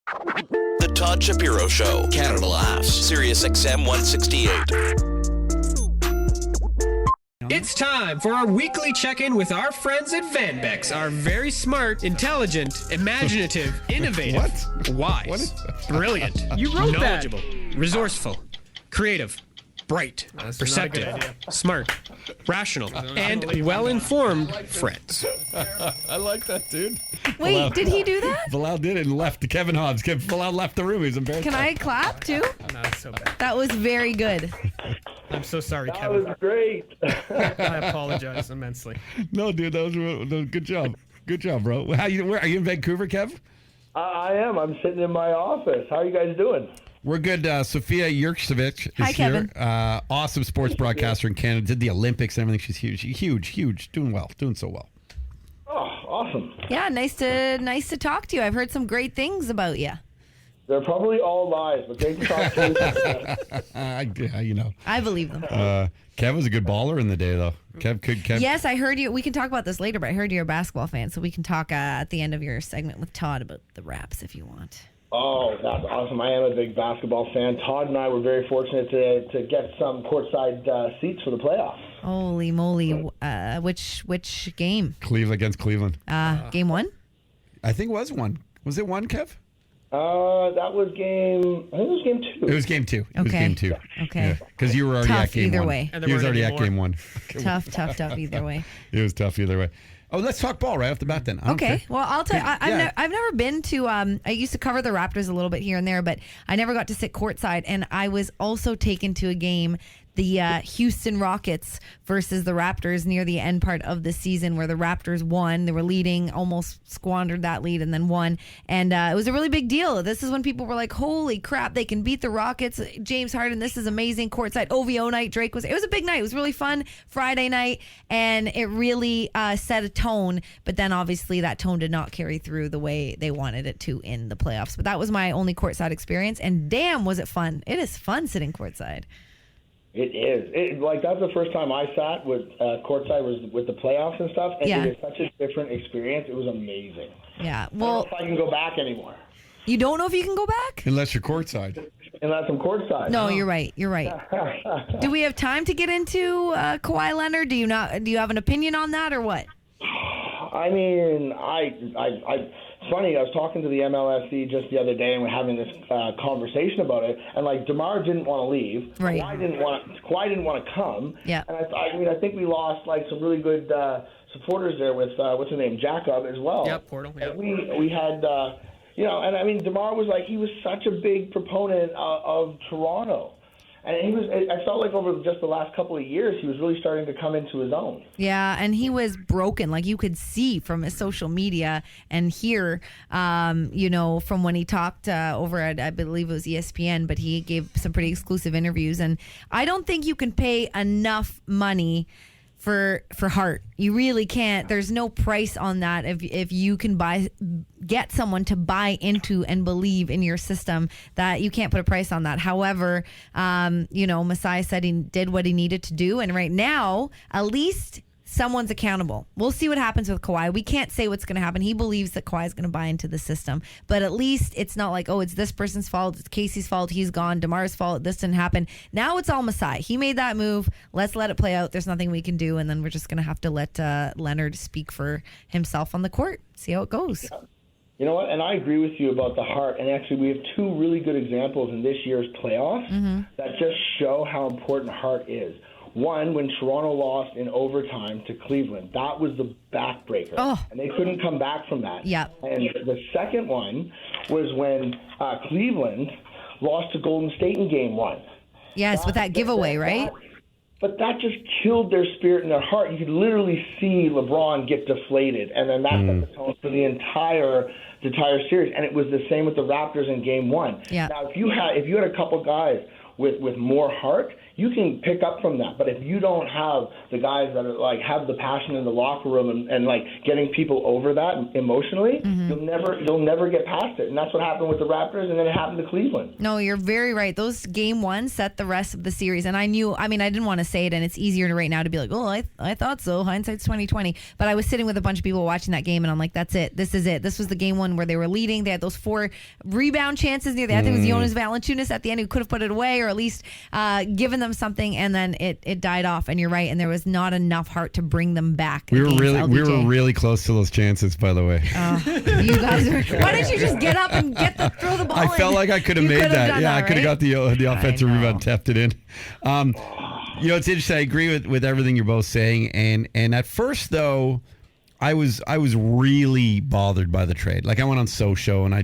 The Todd Shapiro Show. Canada Laughs. SiriusXM 168. It's time for our weekly check-in with our friends at Vanbex. Our very smart, intelligent, imaginative, innovative, What? wise, What is that? brilliant, You wrote that. knowledgeable, resourceful, creative, bright, That's perceptive, not a good idea. smart, rational, and well-informed friends. I like that, dude. Wait, did he do that? Bilal did it and left. Kevin Hobbs. Bilal left the room. He's embarrassed. Can I clap too? No, it's so bad. That was very good. I'm so sorry, That Kevin. was great. I apologize immensely. No, dude, that was good job. Good job, bro. Where are you in Vancouver, Kev? I am. I'm sitting in my office. How are you guys doing? We're good. Sofia Jurkovic is Hi, here. Kevin. Awesome sports broadcaster in Canada. Did the Olympics and everything. She's huge. Doing well. Doing so well. Oh, awesome. Yeah, nice to talk to you. I've heard some great things about you. They're probably all lies, but great to talk to you. You know. I believe them. Kev was a good baller in the day, though. Kev. Yes, I heard you. We can talk about this later, but I heard you're a basketball fan, so we can talk at the end of your segment with Todd about the Raps if you want. Oh, that's awesome. I am a big basketball fan. Todd and I were very fortunate to get some courtside seats for the playoffs. Holy moly! Which game? Cleveland against Cleveland. Game one? I think it was one. Was it one, Kev? That was game. I think it was game 2. It was game 2. It was Okay. game 2. Okay. Because you were already Tough at game either 1. way. And He was there already weren't at any game more. 1. Tough either way. It was tough either way. Oh, let's talk ball right off the bat then. Okay. Well, I'll tell you, Yeah. I've never been to, I used to cover the Raptors a little bit here and there, but I never got to sit courtside. And I was also taken to a game, the Houston Rockets versus the Raptors near the end part of the season where the Raptors won. They were leading, almost squandered that lead and then won. And it was a really big deal. This is when people were like, holy crap, they can beat the Rockets. James Harden, this is amazing. Courtside OVO night. It was a big night. It was really fun Friday night. And it really set a tone. But then obviously that tone did not carry through the way they wanted it to in the playoffs. But that was my only courtside experience. And damn, was it fun. It is fun sitting courtside. It is. That's the first time I sat with courtside was with the playoffs and stuff, and Yeah. it was such a different experience. It was amazing. Yeah. I don't Well, know if I can go back anymore you don't know if you can go back? Unless you're courtside. unless I'm courtside. No, you're right. You're right. Do we have time to get into Kawhi Leonard? Do you have an opinion on that or what? I mean, it's funny. I was talking to the MLSE just the other day, and we're having this conversation about it. And DeMar didn't want to leave. Right. Kawhi didn't want to come. Yeah. And I think we lost some really good supporters there with what's his name, Jacob as well. Yep, Portal. Yep. And we had and I mean DeMar was he was such a big proponent of Toronto. And I felt like over just the last couple of years, he was really starting to come into his own. Yeah, and he was broken. You could see from his social media and hear, from when he talked over at, I believe it was ESPN, but he gave some pretty exclusive interviews. And I don't think you can pay enough money for heart. You really can't. There's no price on that if you can get someone to buy into and believe in your system, that you can't put a price on that. However, Masai said he did what he needed to do, and right now at least someone's accountable. We'll see what happens with Kawhi. We can't say what's going to happen. He believes that Kawhi is going to buy into the system, but at least it's not like, oh, it's this person's fault, it's Casey's fault, he's gone, DeMar's fault, this didn't happen. Now it's all Masai. He made that move. Let's let it play out. There's nothing we can do, and then we're just going to have to let Leonard speak for himself on the court. See how it goes. You know what? And I agree with you about the heart. And actually, we have two really good examples in this year's playoffs that just show how important heart is. One, when Toronto lost in overtime to Cleveland, that was the backbreaker. Oh. And they couldn't come back from that. Yeah. And the second one was when Cleveland lost to Golden State in Game 1. Yes, with that giveaway, right? But that just killed their spirit and their heart. You could literally see LeBron get deflated, and then that set the tone for the entire series. And it was the same with the Raptors in Game 1. Yeah. Now, if you had a couple guys with more heart, You can pick up from that. But if you don't have the guys that are like have the passion in the locker room and like getting people over that emotionally, you'll never get past it. And that's what happened with the Raptors, and then it happened to Cleveland. No, you're very right. Those game one set the rest of the series. And I didn't want to say it, and it's easier right now to be like, oh, I thought so. Hindsight's 2020. But I was sitting with a bunch of people watching that game, and I'm like, that's it. This is it. This was the game one where they were leading. They had those 4 rebound chances near the end. I think it was Jonas Valanciunas at the end who could have put it away, or at least given them something, and then it died off. And you're right, and there was not enough heart to bring them back. We were really close to those chances, by the way. You guys were. Why didn't you just get up and throw the ball? I felt like I could have made that. Yeah, I could have got the offensive rebound and tapped it in. It's interesting. I agree with everything you're both saying, and at first though, I was really bothered by the trade. Like I went on social, and I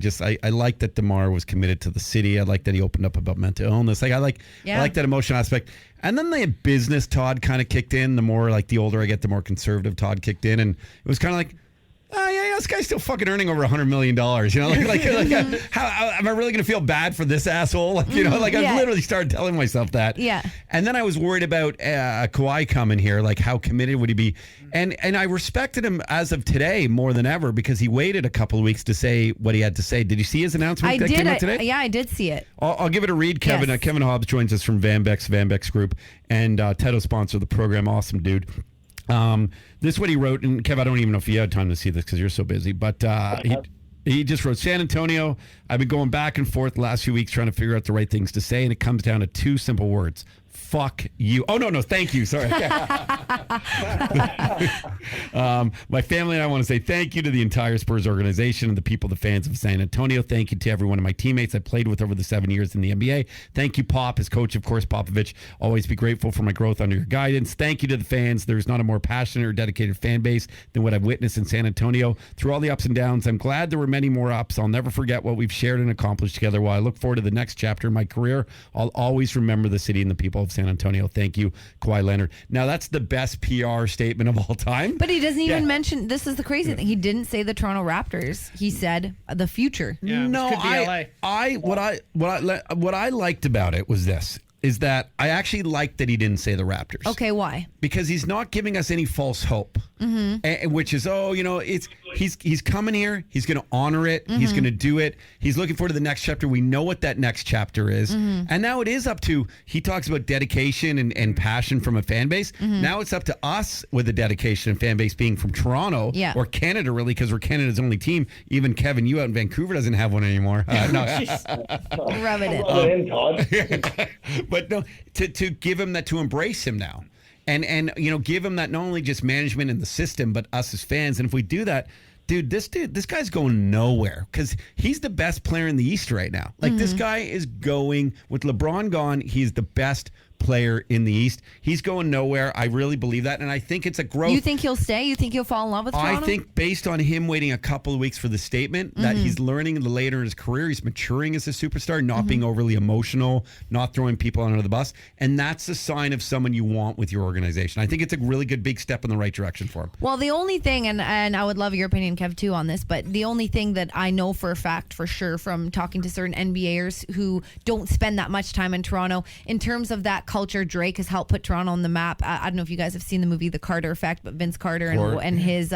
like that DeMar was committed to the city. I like that he opened up about mental illness. Like I like that emotional aspect. And then the business Todd kind of kicked in. The more like the older I get, the more conservative Todd kicked in, and it was kind of like, oh, yeah, this guy's still fucking earning over $100 million. How am I really going to feel bad for this asshole? I've literally started telling myself that. Yeah. And then I was worried about Kawhi coming here. Like, how committed would he be? And I respected him as of today more than ever because he waited a couple of weeks to say what he had to say. Did you see his announcement that came out today? Yeah, I did see it. I'll give it a read, Kevin. Yes. Kevin Hobbs joins us from Vanbex Group, and Tedo sponsored the program. Awesome dude. This is what he wrote, and Kev, I don't even know if you had time to see this because you're so busy, but he just wrote, San Antonio, I've been going back and forth the last few weeks trying to figure out the right things to say, and it comes down to 2 simple words. Fuck you. Oh, no, thank you. Sorry. My family and I want to say thank you to the entire Spurs organization and the people, the fans of San Antonio. Thank you to every one of my teammates I played with over the 7 years in the NBA. Thank you, Pop, as coach, of course, Popovich. Always be grateful for my growth under your guidance. Thank you to the fans. There's not a more passionate or dedicated fan base than what I've witnessed in San Antonio. Through all the ups and downs, I'm glad there were many more ups. I'll never forget what we've shared and accomplished together. While I look forward to the next chapter in my career, I'll always remember the city and the people of San Antonio. Thank you, Kawhi Leonard. Now, that's the best PR statement of all time. But he doesn't even mention, this is the crazy thing, he didn't say the Toronto Raptors. He said the future. Yeah, no, could be LA. What I liked about it was this, is that I actually liked that he didn't say the Raptors. Okay, why? Because he's not giving us any false hope, which is, he's coming here, he's going to honor it, he's going to do it, he's looking forward to the next chapter. We know what that next chapter is, and now it is up to, he talks about dedication and passion from a fan base. Now it's up to us with the dedication and fan base being from Toronto or Canada, really, because we're Canada's only team. Even Kevin, you out in Vancouver doesn't have one anymore. Rub it in. But no, to give him that, to embrace him now, and give him that, not only just management and the system, but us as fans. And if we do that, this guy's going nowhere because he's the best player in the East right now. Like this guy is going, with LeBron gone, he's the best player in the East. He's going nowhere. I really believe that, and I think it's a growth. You think he'll stay? You think he'll fall in love with Toronto? I think based on him waiting a couple of weeks for the statement, that he's learning later in his career, he's maturing as a superstar, not being overly emotional, not throwing people under the bus, and that's a sign of someone you want with your organization. I think it's a really good big step in the right direction for him. Well, the only thing, and I would love your opinion, Kev, too, on this, but the only thing that I know for a fact, for sure, from talking to certain NBAers who don't spend that much time in Toronto, in terms of that culture, Drake has helped put Toronto on the map. I don't know if you guys have seen the movie The Carter Effect, but Vince Carter and his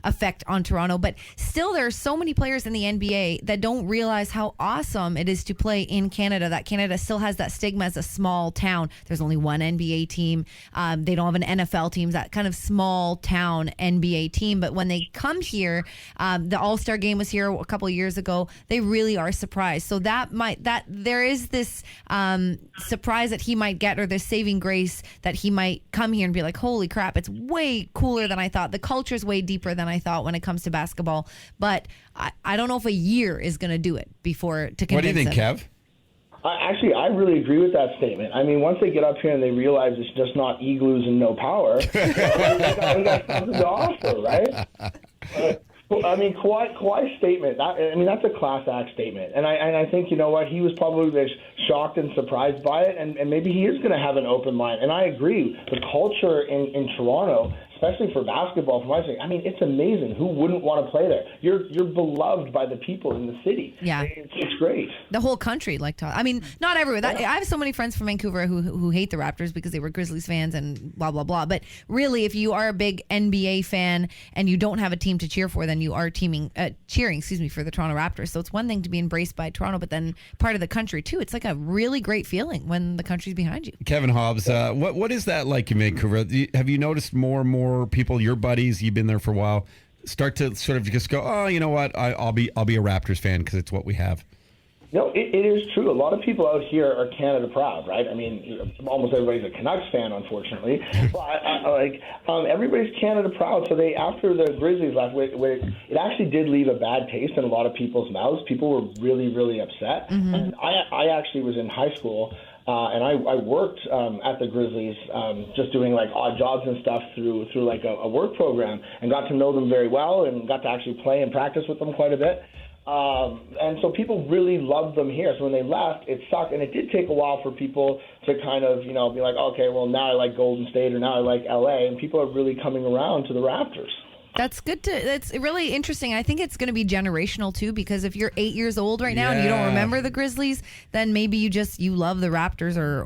effect on Toronto. But still, there are so many players in the NBA that don't realize how awesome it is to play in Canada, that Canada still has that stigma as a small town. There's only one NBA team. They don't have an NFL team, that kind of small town NBA team. But when they come here, the All-Star game was here a couple of years ago. They really are surprised. So there is this surprise that he might get, or this saving grace that he might come here and be like, holy crap, it's way cooler than I thought. The culture's way deeper than I thought when it comes to basketball. But I don't know if a year is going to do it before to convince What do you think, him. Kev? Actually, I really agree with that statement. I mean, once they get up here and they realize it's just not igloos and no power, we got something to offer, right? I mean, Kawhi's statement, that's a class act statement. And I think, you know what, he was probably shocked and surprised by it, and maybe he is going to have an open mind. And I agree, the culture in Toronto, especially for basketball, from my side, I mean, it's amazing. Who wouldn't want to play there? You're beloved by the people in the city. Yeah. It's great. The whole country liked to. I mean, not everyone. I have so many friends from Vancouver who hate the Raptors because they were Grizzlies fans and blah, blah, blah. But really, if you are a big NBA fan and you don't have a team to cheer for, then you are cheering for the Toronto Raptors. So it's one thing to be embraced by Toronto, but then part of the country too. It's like a really great feeling when the country's behind you. Kevin Hobbs, what is that like in Vancouver? Have you noticed more and more people, your buddies, you've been there for a while, start to sort of just go, oh, you know what, I'll be a Raptors fan because it's what we have? No, it is true. A lot of people out here are Canada proud, right? I mean, almost everybody's a Canucks fan, unfortunately. But everybody's Canada proud. So after the Grizzlies left, it actually did leave a bad taste in a lot of people's mouths. People were really, really upset. Mm-hmm. And I actually was in high school. And I worked at the Grizzlies, just doing like odd jobs and stuff through like a work program, and got to know them very well, and got to actually play and practice with them quite a bit. And so people really loved them here. So when they left, it sucked, and it did take a while for people to kind of be like, okay, well now I like Golden State or now I like LA, and people are really coming around to the Raptors. That's good that's really interesting. I think it's going to be generational too, because if you're 8 years old right now and you don't remember the Grizzlies, then maybe you love the Raptors or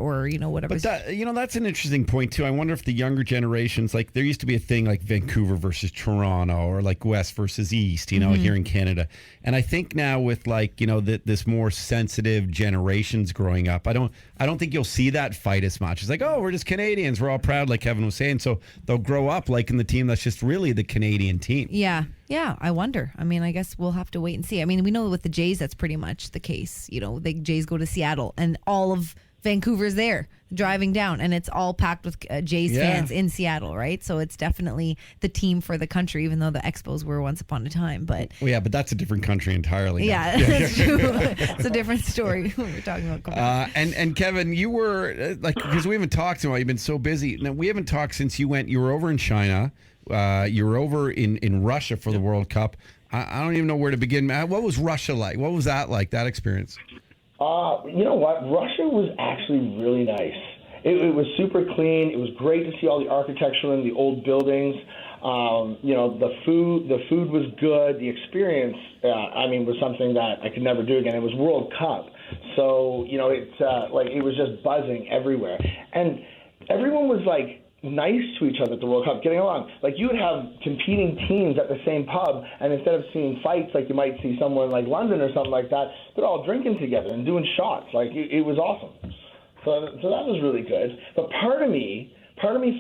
whatever. But that's an interesting point too. I wonder if the younger generations, like there used to be a thing like Vancouver versus Toronto or like West versus East, here in Canada. And I think now with this more sensitive generations growing up, I don't think you'll see that fight as much. It's like, oh, we're just Canadians. We're all proud, like Kevin was saying. So they'll grow up liking the team that's just really the Canadian team. Yeah, I wonder. I mean, I guess we'll have to wait and see. I mean, we know with the Jays that's pretty much the case. The Jays go to Seattle and all of Vancouver's there driving down, and it's all packed with Jays fans in Seattle, right? So it's definitely the team for the country, even though the Expos were once upon a time. But but that's a different country entirely. Yeah, that's true. It's a different story when we're talking about. And Kevin, you were because we haven't talked in a while. You've been so busy. Now we haven't talked since you were over in China. You were over in Russia for the World Cup. I don't even know where to begin. What was Russia like? What was that like, that experience? You know what? Russia was actually really nice. It was super clean. It was great to see all the architecture in the old buildings. The food was good. The experience, was something that I could never do again. It was World Cup. So, it was just buzzing everywhere. And everyone was nice to each other at the World Cup, getting along. You would have competing teams at the same pub, and instead of seeing fights like you might see somewhere in London or something like that, they're all drinking together and doing shots. It was awesome. So that was really good. But part of me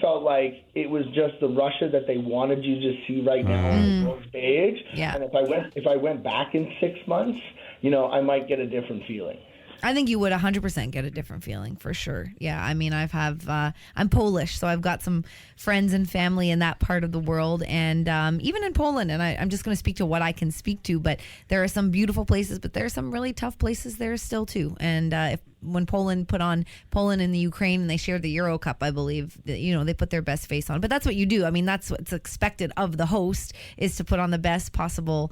felt like it was just the Russia that they wanted you to see right now on the world stage. Yeah. And if I went back in 6 months, I might get a different feeling. I think you would 100% get a different feeling for sure. Yeah, I mean, I'm Polish, so I've got some friends and family in that part of the world, and even in Poland. And I'm just going to speak to what I can speak to, but there are some beautiful places, but there are some really tough places there still too. And when Poland put on Poland and the Ukraine, and they shared the Euro Cup, I believe, they put their best face on. But that's what you do. I mean, that's what's expected of the host, is to put on the best possible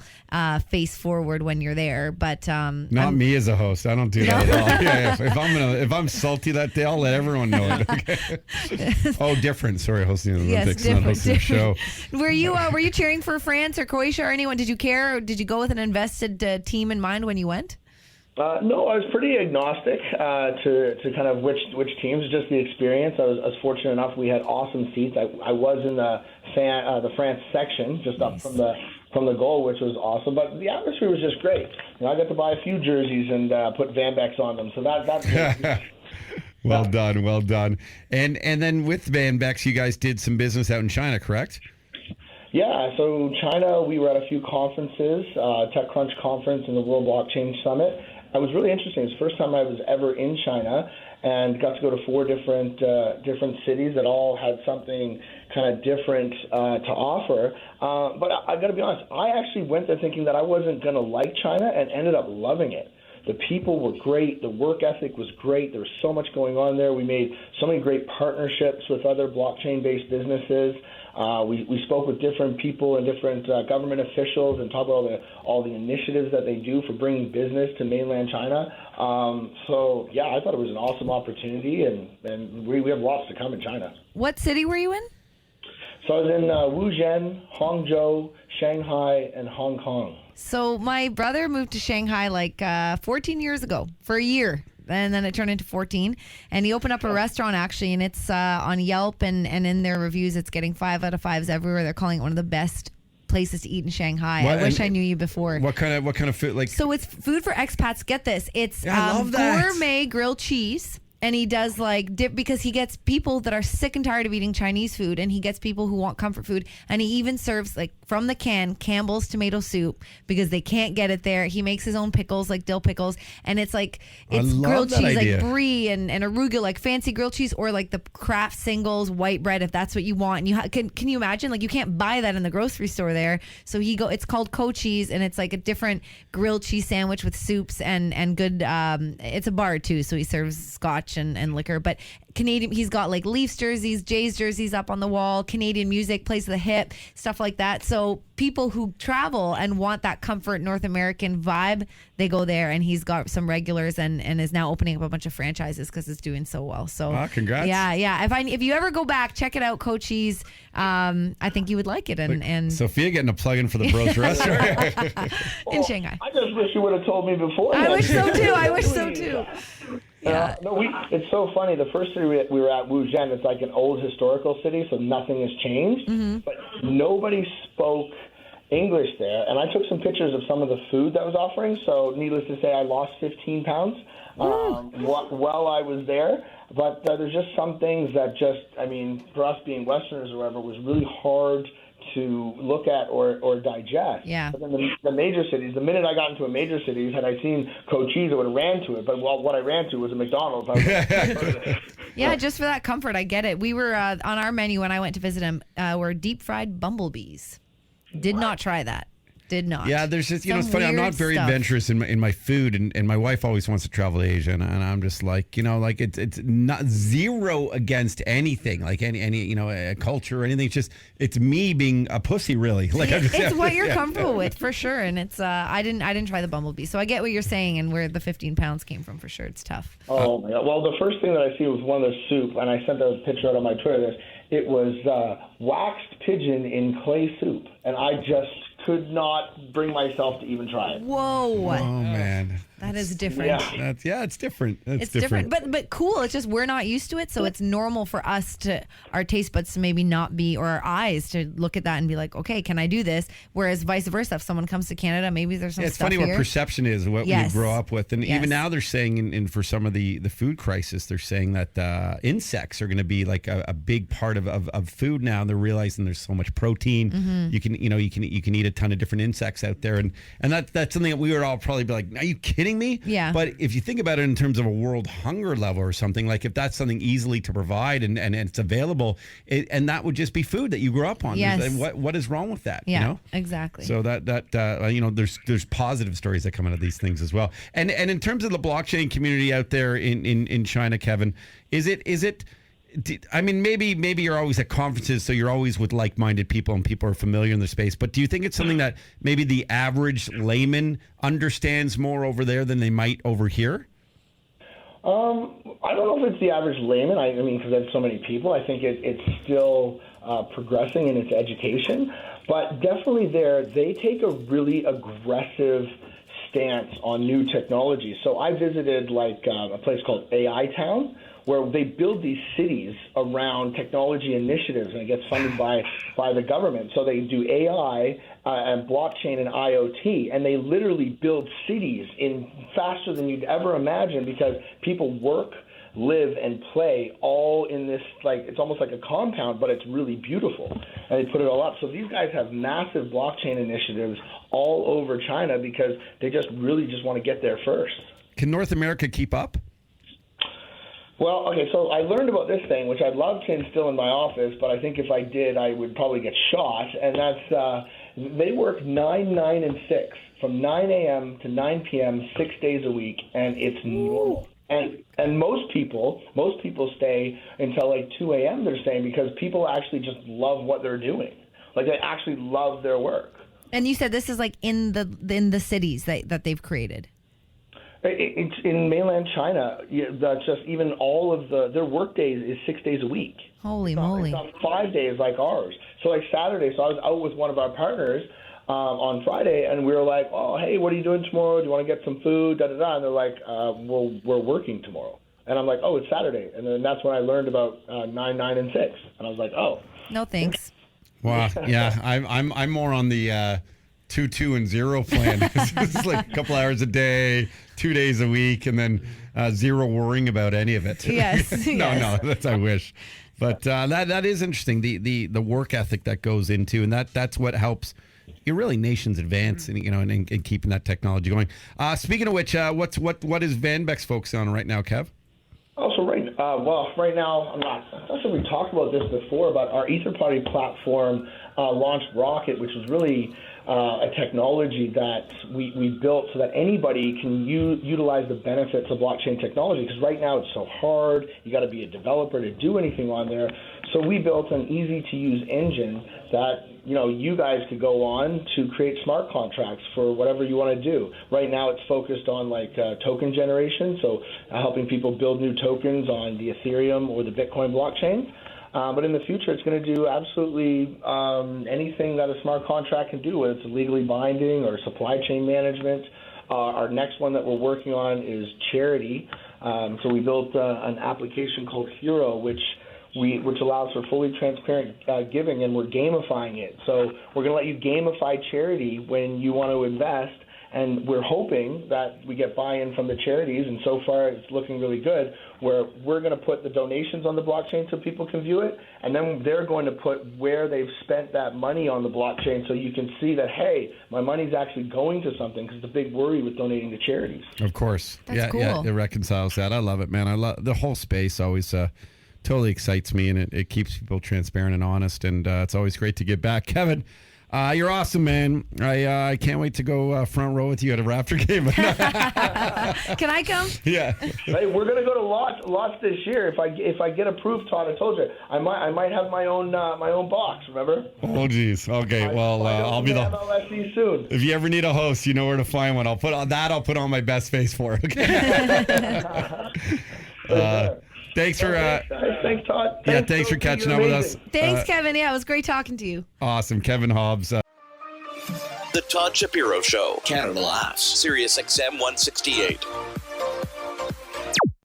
face forward when you're there. But not me as a host. I don't do that at all. Yeah. If I'm salty that day, I'll let everyone know it. Okay. Oh, different. Sorry, hosting the Olympics, not hosting the show. Were you cheering for France or Croatia or anyone? Did you care? Or did you go with an invested team in mind when you went? No, I was pretty agnostic to kind of which teams. Just the experience. I was fortunate enough. We had awesome seats. I was in the France section, just up from the goal, which was awesome. But the atmosphere was just great. I got to buy a few jerseys and put Vanbex on them. So that's well done. And then with Vanbex, you guys did some business out in China, correct? Yeah, so China, we were at a few conferences, TechCrunch conference and the World Blockchain Summit. It was really interesting. It was the first time I was ever in China, and got to go to 4 different cities that all had something kind of different to offer. But I got to be honest, I actually went there thinking that I wasn't going to like China, and ended up loving it. The people were great. The work ethic was great. There was so much going on there. We made so many great partnerships with other blockchain-based businesses. We spoke with different people and different government officials and talked about all the initiatives that they do for bringing business to mainland China. I thought it was an awesome opportunity, and we have lots to come in China. What city were you in? So I was in Wuzhen, Hangzhou, Shanghai, and Hong Kong. So my brother moved to Shanghai like 14 years ago for a year. And then it turned into 14. And he opened up a restaurant, actually, and it's on Yelp. And in their reviews, it's getting 5 out of 5s everywhere. They're calling it one of the best places to eat in Shanghai. I wish I knew you before. What kind of food? Like, so it's food for expats. Get this. It's I love that. gourmet grilled cheese. And he does like dip because he gets people that are sick and tired of eating Chinese food, and he gets people who want comfort food. And he even serves like from the can Campbell's tomato soup because they can't get it there. He makes his own pickles, like dill pickles, and it's like grilled cheese idea. like brie and arugula, like fancy grilled cheese, or like the Kraft Singles white bread if that's what you want. And you can you imagine, like, you can't buy that in the grocery store there. So it's called Co Cheese, and it's like a different grilled cheese sandwich with soups and good. It's a bar too, so he serves scotch and liquor, but Canadian, he's got like Leafs jerseys, Jays jerseys up on the wall, Canadian music, plays the hip, stuff like that. So people who travel and want that comfort North American vibe, they go there, and he's got some regulars and is now opening up a bunch of franchises because it's doing so well. So congrats. Yeah. If you ever go back, check it out, Cochise. I think you would like it. And Sophia getting a plug-in for the Bros Restaurant in Shanghai. I just wish you would have told me before. I wish so too. Yeah. It's so funny. The first city we were at, Wuzhen, it's like an old historical city, so nothing has changed. Mm-hmm. But nobody spoke English there. And I took some pictures of some of the food that was offering. So needless to say, I lost 15 pounds while I was there. But there's just some things that for us being Westerners or whatever, was really hard to look at or digest. Yeah. But then the major cities, the minute I got into a major city, had I seen Cochise, I would have ran to it. But what I ran to was a McDonald's. Yeah, just for that comfort, I get it. We were on our menu when I went to visit him, were deep fried bumblebees. Did not try that. Did not. Yeah, there's just, it's funny. I'm not very adventurous in my food, and my wife always wants to travel to Asia, and I'm just like, it's not zero against anything, like any a culture or anything. It's me being a pussy, really. Like it's what you're comfortable with, for sure. And it's I didn't try the bumblebee, so I get what you're saying and where the 15 pounds came from, for sure. It's tough. Oh my God. Well, the first thing that I see was one of the soup, and I sent a picture out on my Twitter. It was waxed pigeon in clay soup, and I just could not bring myself to even try it. Whoa. Oh, man. That is different. Yeah, it's different. It's different. But cool. It's just we're not used to it, so it's normal for us our taste buds to maybe not be, or our eyes to look at that and be like, okay, can I do this? Whereas vice versa, if someone comes to Canada, maybe there's some stuff here. It's funny what perception is, what we grow up with. And even now they're saying, and for some of the food crisis, they're saying that insects are going to be like a big part of food now. They're realizing there's so much protein. Mm-hmm. You can eat a ton of different insects out there. And that's something that we would all probably be like, are you kidding me? Yeah. But if you think about it in terms of a world hunger level or something, like if that's something easily to provide and it's available, and that would just be food that you grew up on. Yes. What is wrong with that? Yeah, exactly. So there's positive stories that come out of these things as well. And in terms of the blockchain community out there in China, Kevin, is it? I mean, maybe you're always at conferences, so you're always with like-minded people and people are familiar in the space. But do you think it's something that maybe the average layman understands more over there than they might over here? I don't know if it's the average layman. I mean, because there's so many people. I think it's still progressing in its education. But definitely they take a really aggressive stance on new technology. So I visited a place called AI Town, where they build these cities around technology initiatives, and it gets funded by the government. So they do AI and blockchain and IoT, and they literally build cities in faster than you'd ever imagine, because people work, live, and play all in this, it's almost like a compound, but it's really beautiful. And they put it all up. So these guys have massive blockchain initiatives all over China because they just really want to get there first. Can North America keep up? Well, okay, so I learned about this thing, which I'd love to instill in my office, but I think if I did, I would probably get shot, and that's they work 9, 9, and 6, from 9 a.m. to 9 p.m., 6 days a week, and it's normal. And most people stay until 2 a.m., they're saying, because people actually just love what they're doing. Like, they actually love their work. And you said this is in the cities that they've created. It's in mainland China. That's just even all of their work days is 6 days a week. Holy moly! It's not 5 days like ours. So Saturday, so I was out with one of our partners, on Friday, and we were like, oh, hey, what are you doing tomorrow? Do you want to get some food? Da-da-da. And they're like, we're working tomorrow. And I'm like, oh, it's Saturday. And then that's when I learned about 9, 9, and 6. And I was like, oh. No thanks. Wow. Yeah, I'm more on the 2, 2, and 0 plan. It's like a couple hours a day, 2 days a week, and then zero worrying about any of it. Yes. No, that's I wish. But that is interesting. The work ethic that goes into, and that's what helps. You're really nations advance, and and keeping that technology going. Speaking of which, what is Vanbex focusing on right now, Kev? Also, right now, I'm not sure we talked about this before, but our Etherparty platform launched Rocket, which was really a technology that we built so that anybody can utilize the benefits of blockchain technology. Because right now it's so hard, you got to be a developer to do anything on there. So we built an easy-to-use engine that you guys could go on to create smart contracts for whatever you want to do. Right now it's focused on token generation, so helping people build new tokens on the Ethereum or the Bitcoin blockchain. But in the future, it's going to do absolutely anything that a smart contract can do, whether it's legally binding or supply chain management. Our next one that we're working on is charity. So we built an application called Hero, which allows for fully transparent giving, and we're gamifying it. So we're going to let you gamify charity when you want to invest, and we're hoping that we get buy-in from the charities, and so far it's looking really good, where we're going to put the donations on the blockchain so people can view it, and then they're going to put where they've spent that money on the blockchain so you can see that, hey, my money's actually going to something, because it's a big worry with donating to charities. Of course. That's cool. Yeah, it reconciles that. I love it, man. I love the whole space. Always totally excites me, and it keeps people transparent and honest, and it's always great to get back. Kevin, you're awesome, man. I can't wait to go front row with you at a Raptor game. Can I come? Yeah. Hey, we're gonna go to lots this year. If I get approved, Todd, I told you I might have my own box. Remember? Oh, geez. Okay. Well, I'll be the MLSE soon. If you ever need a host, you know where to find one. I'll put on my best face for it. Okay. Thanks for thanks, Todd. Thanks for catching up with us. Thanks, Kevin. Yeah, it was great talking to you. Awesome. Kevin Hobbs. The Todd Shapiro Show, Canada Laughs, SiriusXM 168.